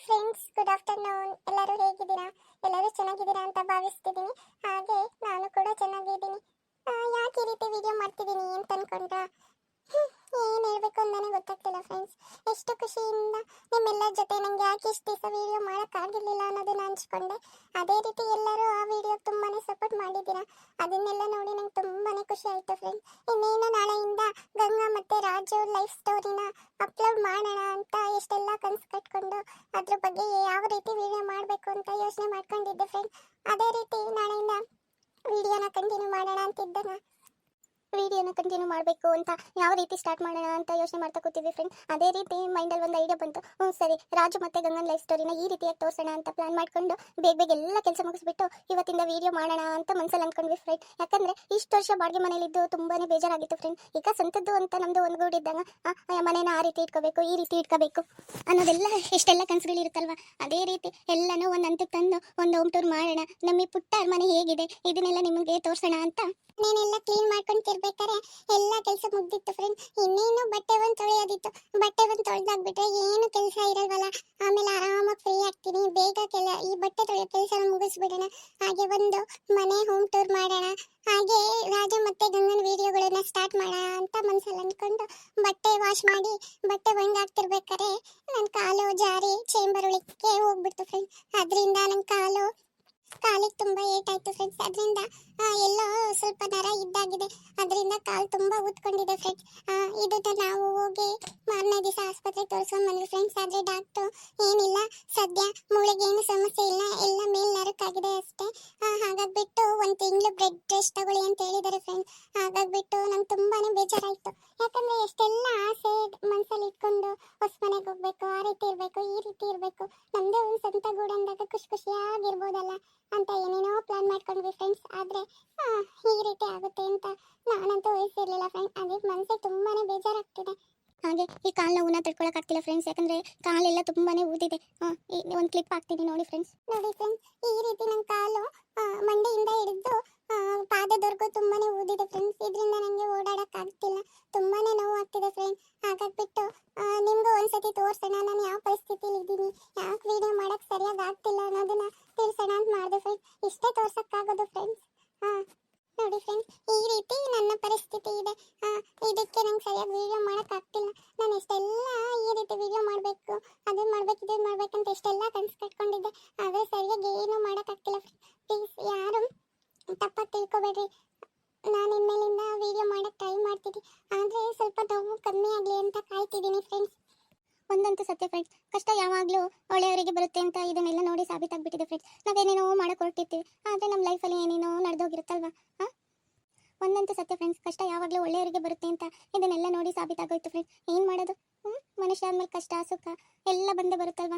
Friends, good afternoon. ಎಲ್ಲರೂ ಹೇಗಿದ್ದೀರಾ? ಎಲ್ಲರೂ ಚೆನ್ನಾಗಿದ್ದೀರಾ ಅಂತ ಭಾವಿಸ್ತಿದ್ದೀನಿ. ಹಾಗೆ ನಾನು ಕೂಡ ಚೆನ್ನಾಗಿದ್ದೀನಿ. ಯಾಕೆ ಈ ರೀತಿ ವಿಡಿಯೋ ಮಾಡ್ತಿದ್ದೀನಿ ಅಂತ ಅನ್ಕೊಂಡ್ರಾ? ಏನು ಹೇಳಬೇಕು ಅಂತಾನೆ ಗೊತ್ತಾಗ್ತಿಲ್ಲ ಫ್ರೆಂಡ್ಸ್. ಎಷ್ಟು ಖುಷಿಯಿಂದ ನಿಮ್ಮೆಲ್ಲರ ಜೊತೆ ನನಗೆ ಯಾಕೆ ಇಷ್ಟು ದಿವಸ ವಿಡಿಯೋ ಮಾಡೋಕ್ಕಾಗಿರಲಿಲ್ಲ ಅನ್ನೋದನ್ನ ಹಂಚ್ಕೊಂಡೆ. ಅದೇ ರೀತಿ ಎಲ್ಲರೂ ಆ ವಿಡಿಯೋಗೆ ತುಂಬಾ ಸಪೋರ್ಟ್ ಮಾಡಿದ್ದೀರಾ. ಅದನ್ನೆಲ್ಲ ನೋಡಿ ನಂಗೆ ತುಂಬಾ ಖುಷಿ ಆಯಿತು ಫ್ರೆಂಡ್ಸ್. ಇನ್ನೇನು ನಾಳೆಯಿಂದ ಗಂಗಾ ಮತ್ತು ರಾಜು ಲೈಫ್ ಸ್ಟೋರಿನ ಅಪ್ಲೋಡ್ ಮಾಡೋಣ ಅಂತ ಎಷ್ಟೆಲ್ಲ ಕನಸು ಕಟ್ಕೊಂಡು ಅದ್ರ ಬಗ್ಗೆ ಯಾವ ರೀತಿ ವಿಡಿಯೋ ಮಾಡಬೇಕು ಅಂತ ಯೋಚನೆ ಮಾಡ್ಕೊಂಡಿದ್ದೆ ಫ್ರೆಂಡ್ಸ್. ಅದೇ ರೀತಿ ನಾಳೆಯಿಂದ ವಿಡಿಯೋನ ಕಂಟಿನ್ಯೂ ಮಾಡೋಣ ಅಂತಿದ್ದಾಗ ವಿಡಿಯೋನ ಕಂಟಿನ್ಯೂ ಮಾಡಬೇಕು ಅಂತ ಯಾವ ರೀತಿ ಸ್ಟಾರ್ಟ್ ಮಾಡೋಣ ಅಂತ ಯೋಚನೆ ಮಾಡ್ತಾ ಕೂತಿದ್ವಿ ಫ್ರೆಂಡ್. ಅದೇ ರೀತಿ ಮೈಂಡಲ್ಲಿ ಒಂದು ಐಡಿಯಾ ಬಂತು. ಸರಿ, ರಾಜು ಮತ್ತು ಗಂಗನ್ ಲೈಫ್ ಸ್ಟೋರಿನ ಈ ರೀತಿಯಾಗಿ ತೋರಿಸೋಣ ಅಂತ ಪ್ಲಾನ್ ಮಾಡ್ಕೊಂಡು ಬೇಗ ಎಲ್ಲ ಕೆಲಸ ಮುಗಿಸ್ಬಿಟ್ಟು ಇವತ್ತಿಂದ ವಿಡಿಯೋ ಮಾಡೋಣ ಅಂತ ಮನಸ್ಸಲ್ಲಿ ಅಂದ್ಕೊಂಡ್ವಿ ಫ್ರೆಂಡ್. ಯಾಕಂದರೆ ಇಷ್ಟು ವರ್ಷ ಬಾಡಿಗೆ ಮನೇಲಿದ್ದು ತುಂಬಾ ಬೇಜಾರಾಗಿತ್ತು ಫ್ರೆಂಡ್. ಈಗ ಸ್ವಂತದ್ದು ಅಂತ ನಮ್ಮದು ಒಂದು ಗೂಡಿದ್ದಾಗ ಮನೇನ ಆ ರೀತಿ ಇಟ್ಕೋಬೇಕು, ಈ ರೀತಿ ಇಟ್ಕೋಬೇಕು ಅನ್ನೋದೆಲ್ಲ ಎಷ್ಟೆಲ್ಲ ಕನಸುಗಳಿರುತ್ತಲ್ವ. ಅದೇ ರೀತಿ ಎಲ್ಲನೂ ಒಂದು ಹಂತಕ್ಕೆ ತಂದು ಒಂದು ಹೋಮ್ ಟೂರ್ ಮಾಡೋಣ, ನಮ್ಮ ಪುಟ್ಟ ಮನೆ ಹೇಗಿದೆ ಇದನ್ನೆಲ್ಲ ನಿಮಗೆ ತೋರಿಸೋಣ ಅಂತ ನಾನೆಲ್ಲ ಕ್ಲೀನ್ ಮಾಡ್ಕೊಂಡು ತಿರ್ಬೇಕಾರೆ ಎಲ್ಲ ಕೆಲಸ ಮುಗ್ದಿತ್ತು ಫ್ರೆಂಡ್. ಇನ್ನೇನು ಬಟ್ಟೆ ಒಂದು ತೊಳೆಯೋದಿತ್ತು. ಬಟ್ಟೆ ಒಂದು ತೊಳೆದಾಗ್ಬಿಟ್ರೆ ಏನು ಕೆಲಸ ಇರಲ್ವಲ್ಲ. ಆಮೇಲೆ ಆರಾಮಾಗಿ ಫ್ರೀ ಆಗ್ತೀನಿ. ಬೇಗ ಈ ಬಟ್ಟೆ ತೊಳೆಯೋ ಕೆಲಸ ಮುಗಿಸ್ಬಿಡೋಣ. ಹಾಗೆ ಒಂದು ಮನೆ ಹೋಮ್ ಟೂರ್ ಮಾಡೋಣ. ಹಾಗೆ ರಾಜ ಮತ್ತೆ ಗಂಗನ ವಿಡಿಯೋಗಳನ್ನ ಸ್ಟಾರ್ಟ್ ಮಾಡೋಣ ಅಂತ ಮನಸ್ಸಲ್ಲಿ ಅಂದ್ಕೊಂಡು ಬಟ್ಟೆ ವಾಶ್ ಮಾಡಿ ಬಟ್ಟೆ ಒಣಗಾಕ್ತಿರ್ಬೇಕಾರೆ ನನ್ನ ಕಾಲು ಜಾರಿ ಚೇಂಬರ್ ಒಳಕ್ಕೆ ಹೋಗ್ಬಿಡ್ತು ಫ್ರೆಂಡ್. ಅದರಿಂದ ನನ್ನ ಕಾಲಿಗೆ ತುಂಬಾ ಏಟಾಯ್ತು ಫ್ರೆಂಡ್ಸ್. ಅದರಿಂದ ಎಲ್ಲೋ ಸ್ವಲ್ಪ ನರ ಇದ್ದಾಗಿದೆ. ಅದರಿಂದ ಕಾಲು ತುಂಬಾ ಊದ್ಕೊಂಡಿದೆ ಫ್ರೆಂಡ್ಸ್. ಇದನ್ನ ನಾವು ಹೋಗಿ ಮಾರನೇ ದಿವಸ ಆಸ್ಪತ್ರೆಗೆ ತೋರಿಸ್ಕೊಂಡು ಬಂದ್ವಿ ಫ್ರೆಂಡ್ಸ್. ಆದರೆ ಡಾಕ್ಟ್ರು ಏನಿಲ್ಲ, ಸದ್ಯ ಮೂಳೆಗೆ ಏನು ಸಮಸ್ಯೆ ಇಲ್ಲ, ಎಲ್ಲ ಮೇಲ್ ನರಕ್ಕಾಗಿದೆ ಅಷ್ಟೇ. ಹಾಗಾಗ್ಬಿಟ್ಟು 1 ತಿಂಗಳು ಬೆಡ್ ರೆಸ್ಟ್ ತಗೊಳ್ಳಿ ಅಂತ ಹೇಳಿದ್ದಾರೆ ಫ್ರೆಂಡ್ಸ್. ಹಾಗಾಗ್ಬಿಟ್ಟು ನಂಗೆ ತುಂಬಾನೇ ಬೇಜಾರಾಯಿತು. ಯಾಕಂದ್ರೆ ಎಷ್ಟೆಲ್ಲ ಆಸೆ ಮನಸ್ಸಲ್ಲಿ ಇಟ್ಕೊಂಡು ಹೊಸ ಮನೆಗೆ ಹೋಗ್ಬೇಕು, ಆ ರೀತಿ ಇರಬೇಕು, ಈ ರೀತಿ ಇರಬೇಕು, ನಮ್ಮದೇ ಒಂದು ಸ್ವಂತ ಗೂಡಂದಾಗ ಖುಷಿಯಾಗಿರ್ಬೋದಲ್ಲ ಅಂತ ಏನೇನೋ ಪ್ಲಾನ್ ಮಾಡ್ಕೊಂಡ್ವಿ ಫ್ರೆಂಡ್ಸ್. ಆದರೆ ಈ ರೀತಿ ಆಗುತ್ತೆ ಅಂತ ನಾನಂತೂ ಊಹಿಸಿರ್ಲಿಲ್ಲ ಫ್ರೆಂಡ್. ಅದೇ ಮನಸ್ಸಿಗೆ ತುಂಬಾನೇ ಬೇಜಾರಾಗ್ತಿದೆ. ಹಾಗೆ ಈ ಕಾಲು ನೋವನ್ನ ತಡ್ಕೊಳಕ್ಕಾಗ್ತಿಲ್ಲ ಫ್ರೆಂಡ್ಸ್. ಯಾಕಂದ್ರೆ ಕಾಲೆಲ್ಲ ತುಂಬಾನೇ ಊದಿದೆ. ಒಂದು ಕ್ಲಿಪ್ ಹಾಕ್ತೀನಿ ನೋಡಿ ಫ್ರೆಂಡ್ಸ್. ನೋಡಿ ಫ್ರೆಂಡ್ಸ್, ಈ ರೀತಿ ನನ್ನ ಕಾಲು ಮಂಡೆಯಿಂದ ಹಿಡಿದು ಪಾದದವರೆಗೂ ತುಂಬಾನೇ ಊದಿದೆ ಫ್ರೆಂಡ್ಸ್. ಇದರಿಂದ ನನಗೆ ಓಡಾಡಕ್ಕಾಗ್ತಿಲ್ಲ, ತುಂಬಾನೇ ನೋವು ಆಗ್ತಿದೆ ಫ್ರೆಂಡ್ಸ್. ಹಾಗಾಗ್ಬಿಟ್ಟು ನಿಮ್ಗೂ ಒಂದ್ಸತಿ ತೋರ್ಸೋಣ ನಾನು ಯಾವ ಪರಿಸ್ಥಿತಿಲಿ ಇದ್ದೀನಿ, ಯಾಕೆ ವಿಡಿಯೋ ಮಾಡಕ್ ಸರಿಯಾಗಿ ಆಗ್ತಿಲ್ಲ ಅನ್ನೋದನ್ನ ತಿಳಿಸೋಣ ಅಂತ ಮಾಡಿದೆ ಫ್ರೆಂಡ್ಸ್. ಇಷ್ಟೇ ತೋರ್ಸಕ್ಕಾಗೋದು ಫ್ರೆಂಡ್ಸ್. ನೋಡಿ ಫ್ರೆಂಡ್ಸ್, ಈ ರೀತಿ ನನ್ನ ಪರಿಸ್ಥಿತಿ ಇದೆ. ಇದಕ್ಕೆ ನಂಗೆ ಸರಿಯಾಗಿ ವಿಡಿಯೋ ಮಾಡೋಕ್ಕಾಗ್ತಿಲ್ಲ. ನಾನು ಎಷ್ಟೆಲ್ಲ ಈ ರೀತಿ ವಿಡಿಯೋ ಮಾಡಬೇಕು, ಅದನ್ನ ಮಾಡ್ಬೇಕು, ಇದನ್ನ ಮಾಡ್ಬೇಕಂತ ಎಷ್ಟೆಲ್ಲ ಕನಸು ಕಟ್ಕೊಂಡಿದ್ದೆ. ಆದರೆ ಸರಿಯಾಗಿ ಏನೂ ಮಾಡೋಕ್ಕಾಗ್ತಿಲ್ಲ ಫ್ರೆಂಡ್ಸ್. ಪ್ಲೀಸ್ ಯಾರು ತಪ್ಪಾಗಿ ತಿಳ್ಕೊಬೇಡ್ರಿ. ನಾನು ಇನ್ಮೇಲಿಂದ ವಿಡಿಯೋ ಮಾಡೋಕ್ಕೆ ಟ್ರೈ ಮಾಡ್ತಿದ್ದೀನಿ. ಆದರೆ ಸ್ವಲ್ಪ ನೋವು ಕಮ್ಮಿ ಆಗಲಿ ಅಂತ ಕಾಯ್ತಿದ್ದೀನಿ ಫ್ರೆಂಡ್ಸ್. ಒಂದಂತೂ ಸತ್ಯ ಫ್ರೆಂಡ್ಸ್, ಕಷ್ಟ ಯಾವಾಗಲೂ ಒಳ್ಳೆಯವರಿಗೆ ಬರುತ್ತೆ ಅಂತ ಇದನ್ನೆಲ್ಲ ನೋಡಿ ಸಾಬೀತಾಗ್ಬಿಟ್ಟಿದೆ ಫ್ರೆಂಡ್ಸ್. ನಾವೇನೇನೋ ಮಾಡಕ್ಕೆ ಹೊರಟಿರ್ತೀವಿ, ಆದರೆ ನಮ್ಮ ಲೈಫಲ್ಲಿ ಏನೇನೋ ನಡೆದೋಗಿರುತ್ತಲ್ವ. ಒಂದಂತೂ ಸತ್ಯ ಫ್ರೆಂಡ್ಸ್, ಕಷ್ಟ ಯಾವಾಗಲೂ ಒಳ್ಳೆಯವರಿಗೆ ಬರುತ್ತೆ ಅಂತ ಇದನ್ನೆಲ್ಲ ನೋಡಿ ಸಾಬೀತಾಗೋಯ್ತು ಫ್ರೆಂಡ್ಸ್. ಏನು ಮಾಡೋದು? ಮನುಷ್ಯ ಆದ್ಮೇಲೆ ಕಷ್ಟ ಸುಖ ಎಲ್ಲ ಬಂದೇ ಬರುತ್ತಲ್ವ.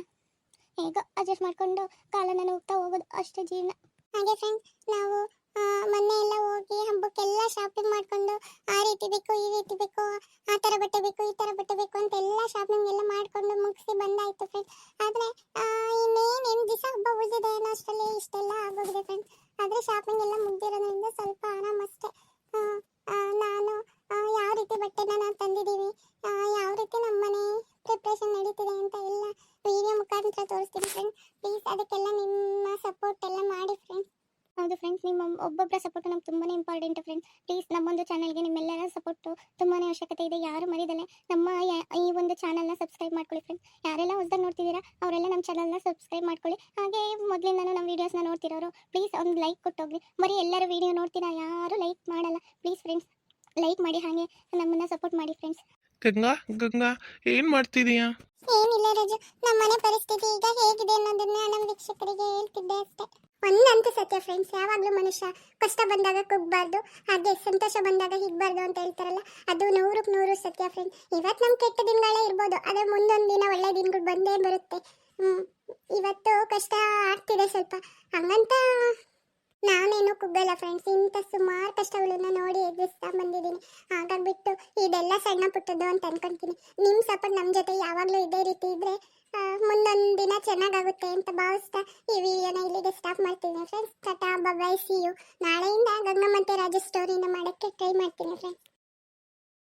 ಹೇಗೋ ಅಡ್ಜಸ್ಟ್ ಮಾಡಿಕೊಂಡು ಕಾಲನ್ನು ಹೋಗ್ತಾ ಹೋಗೋದು ಅಷ್ಟೇ ಜೀವನ. ಹಾಗೆ ಫ್ರೆಂಡ್ಸ್, ನಾವು ಮೊನ್ನೆ ಎಲ್ಲ ಹೋಗಿ ಹಬ್ಬಕ್ಕೆಲ್ಲ ಶಾಪಿಂಗ್ ಮಾಡ್ಕೊಂಡು ಆ ರೀತಿ ಬೇಕು, ಈ ರೀತಿ ಬೇಕು, ಆ ಥರ ಬಟ್ಟೆ ಬೇಕು, ಈ ಥರ ಬಟ್ಟೆ ಬೇಕು ಅಂತ ಎಲ್ಲ ಶಾಪಿಂಗ್ ಎಲ್ಲ ಮಾಡ್ಕೊಂಡು ಮುಗಿಸಿ ಬಂದಾಯಿತು ಫ್ರೆಂಡ್ಸ್. ಆದರೆ ಇನ್ನೇನು ದಿವಸ ಹಬ್ಬ ಉಳಿದಿದೆ ಅನ್ನೋ ಅಷ್ಟರಲ್ಲಿ ಇಷ್ಟೆಲ್ಲ ಆಗೋಗಿದೆ ಫ್ರೆಂಡ್ಸ್. ಆದರೆ ಶಾಪಿಂಗ್ ಎಲ್ಲ ಮುಗ್ದಿರೋದ್ರಿಂದ ಸ್ವಲ್ಪ ಆರಾಮಷ್ಟೇ. ನಾನು ಯಾವ ರೀತಿ ಬಟ್ಟೆನ ನಾವು ತಂದಿದ್ದೀವಿ, ಯಾವ ರೀತಿ ನಮ್ಮ ಮನೆ ಪ್ರಿಪ್ರೇಷನ್ ನಡೀತಿದೆ ಅಂತ ಎಲ್ಲ ವಿಡಿಯೋ ಮುಖಾಂತರ ತೋರಿಸ್ತೀನಿ ಫ್ರೆಂಡ್ಸ್. ಪ್ಲೀಸ್ ಅದಕ್ಕೆಲ್ಲ ನಿಮ್ಮ ಸಪೋರ್ಟ್ ಎಲ್ಲ ಮಾಡಿ ಫ್ರೆಂಡ್ಸ್. ಹೌದು ಫ್ರೆಂಡ್ಸ್, ನಿಮ್ಮ ಒಬ್ಬೊಬ್ಬರ ಸಪೋರ್ಟು ನಮ್ಗೆ ತುಂಬಾ ಇಂಪಾರ್ಟೆಂಟ್ ಫ್ರೆಂಡ್ಸ್. ಪ್ಲೀಸ್ ನಮ್ಮೊಂದು ಚಾನಲ್ಗೆ ನಿಮ್ಮೆಲ್ಲರ ಸಪೋರ್ಟು ತುಂಬಾ ಅವಶ್ಯಕತೆ ಇದೆ. ಯಾರು ಮರಿದಲೆ ನಮ್ಮ ಈ ಒಂದು ಚಾನಲ್ನ ಸಬ್ಸ್ಕ್ರೈಬ್ ಮಾಡ್ಕೊಳ್ಳಿ ಫ್ರೆಂಡ್ಸ್. ಯಾರೆಲ್ಲ ಹೊಸದಾಗಿ ನೋಡ್ತಿದ್ದೀರಾ ಅವರೆಲ್ಲ ನಮ್ಮ ಚಾನಲ್ನ ಸಬ್ಸ್ಕ್ರೈಬ್ ಮಾಡ್ಕೊಳ್ಳಿ. ಹಾಗೆ ಮೊದಲಿಂದನೂ ನಮ್ಮ ವೀಡಿಯೋಸ್ನ ನೋಡ್ತಿರೋರು ಪ್ಲೀಸ್ ಒಂದು ಲೈಕ್ ಕೊಟ್ಟೋಗ್ರಿ. ಬರೀ ಎಲ್ಲರೂ ವೀಡಿಯೋ ನೋಡ್ತೀರಾ, ಯಾರು ಲೈಕ್ ಮಾಡಲ್ಲ. ಪ್ಲೀಸ್ ಫ್ರೆಂಡ್ಸ್ ಲೈಕ್ ಮಾಡಿ, ಹಾಗೆ ನಮ್ಮನ್ನು ಸಪೋರ್ಟ್ ಮಾಡಿ ಫ್ರೆಂಡ್ಸ್. ಗಂಗಾ ಏನ್ ಮಾಡ್ತಿದೀಯಾ? ಏನಿಲ್ಲ ರಾಜು, ನಮ್ಮ ಮನೆ ಪರಿಸ್ಥಿತಿ ಈಗ ಹೇಗಿದೆ ಅನ್ನೋದನ್ನ ನಮ್ಮ ವೀಕ್ಷಕರಿಗೆ ಹೇಳ್ತಿದ್ದೆ ಅಷ್ಟೇ. ಒಂದಂತೂ ಸತ್ಯ ಫ್ರೆಂಡ್ಸ್, ಯಾವಾಗಲೂ ಮನುಷ್ಯ ಕಷ್ಟ ಬಂದಾಗ ಕುಗ್ಬಾರ್ದು, ಹಾಗೆ ಸಂತೋಷ ಬಂದಾಗ ಹಿಗ್ಬಾರ್ದು ಅಂತ ಹೇಳ್ತಾರಲ್ಲ, ಅದು 100ಕ್ಕೆ 100 ಸತ್ಯ ಫ್ರೆಂಡ್ಸ್. ಇವತ್ತು ನಮ್ಮ ಕೆಟ್ಟ ದಿನಗಳೇ ಇರ್ಬೋದು, ಆದರೆ ಮುಂದೊಂದು ದಿನ ಒಳ್ಳೆ ದಿನಗಳು ಬಂದೇ ಬರುತ್ತೆ. ಇವತ್ತು ಕಷ್ಟ ಆಗ್ತಿದೆ ಸ್ವಲ್ಪ, ಹಂಗಂತ ನಾನೇನು ಕುಗ್ಗಲ್ಲ ಫ್ರೆಂಡ್ಸ್. ಇಂಥ ಸುಮಾರು ಕಷ್ಟಗಳನ್ನ ನೋಡಿ ಎದುರಿಸ್ತಾ ಬಂದಿದ್ದೀನಿ. ಹಾಗಾಗ್ಬಿಟ್ಟು ಇದೆಲ್ಲ ಸಣ್ಣ ಪುಟ್ಟದ್ದು ಅಂತ ಅನ್ಕೊಂತೀನಿ. ನಿಮ್ಮ ಸಪೋರ್ಟ್ ನಮ್ಮ ಜೊತೆ ಯಾವಾಗಲೂ ಇದೇ ರೀತಿ ಇದ್ದರೆ ಮುಂದೊಂದು ದಿನ ಚೆನ್ನಾಗಾಗುತ್ತೆ ಅಂತ ಭಾವಿಸ್ತಾ ಈ ವಿಡಿಯೋನ ಇಲ್ಲಿಗೆ ಸ್ಟಾಪ್ ಮಾಡ್ತೀನಿ friends. Tata, bye bye, see you. ನಾಳೆಯಿಂದ ಗಂಗಾ ಮತ್ತು ರಾಜು ಸ್ಟೋರಿನ ಮಾಡೋಕ್ಕೆ ಟ್ರೈ ಮಾಡ್ತೀನಿ ಫ್ರೆಂಡ್ಸ್.